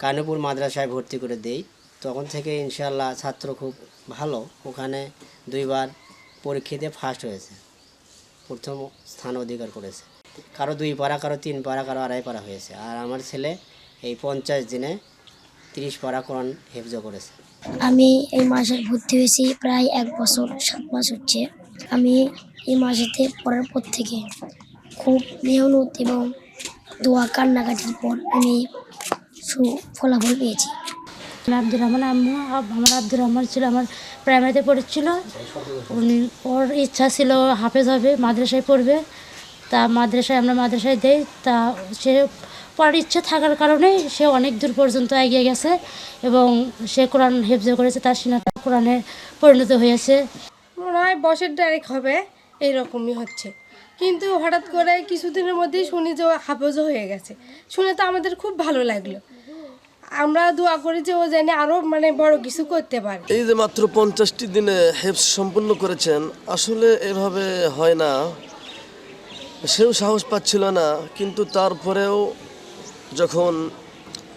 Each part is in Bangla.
কানুপুর মাদ্রাসায় ভর্তি করে দেই, তখন থেকে ইনশাআল্লাহ ছাত্র খুব ভালো। ওখানে 2বার পরীক্ষাতে ফার্স্ট হয়েছে, প্রথম স্থান অধিকার করেছে। কারো 2 পারা, কারো 3 পারা, কারো 2.5 পারা হয়েছে। আর আমার ছেলে এই 50 দিনে 30 পারা কোরআন হেফজ করেছে। আমি এই মাসে ভর্তি হয়েছি প্রায় 1 বছর 7 মাস হচ্ছে। আমি এই মাসেতে পড়ার পর থেকে খুব মেহনত এবং দোয়া কান্নাকাটির পর আমি ফলাফল পেয়েছি। আব্দুর রহমান আম্মু, আমার আব্দুর রহমান ছিল, আমার প্রাইমারিতে পড়েছিল। ওর ইচ্ছা ছিল হাফেজ হবে, মাদ্রাসায় পড়বে। তা আমরা মাদ্রাসায় দেই। তা সে পড়ার ইচ্ছে থাকার কারণে সে অনেক দূর পর্যন্ত এগিয়ে গেছে এবং সে কোরআন হেফজ করেছে। তার সিনাটা কোরআনে পরিণত হয়েছে। মনে হয় বছর ডাইরেক্ট হবে এইরকমই হচ্ছে, কিন্তু হঠাৎ করে কিছুদিনের মধ্যেই শুনি যে ও হাফেজও হয়ে গেছে। শুনে তো আমাদের খুব ভালো লাগলো। আমরা দোয়া করি যে ও যেন আরও বড় কিছু করতে পারে। এই যে মাত্র 50টি দিনে হেফজ সম্পূর্ণ করেছেন, আসলে এভাবে হয় না। সেও সাহস পাচ্ছিল না, কিন্তু তারপরেও যখন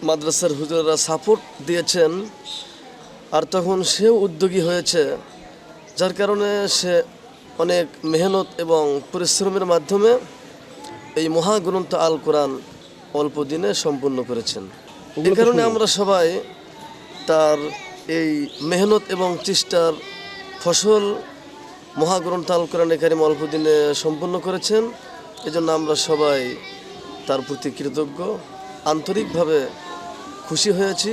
মাদ্রাসার হুজুররা সাপোর্ট দিয়েছেন আর তখন সেও উদ্যোগী হয়েছে, যার কারণে সে অনেক মেহনত এবং পরিশ্রমের মাধ্যমে এই মহাগ্রন্থ আল কোরআন অল্প দিনে সম্পূর্ণ করেছেন। এই কারণে আমরা সবাই তার এই মেহনত এবং চেষ্টার ফসল মহাগ্রন্থ আল কোরআন কারীম অল্প দিনে সম্পূর্ণ করেছেন। এজন্য আমরা সবাই তার প্রতি কৃতজ্ঞ, আন্তরিকভাবে খুশি হয়েছি।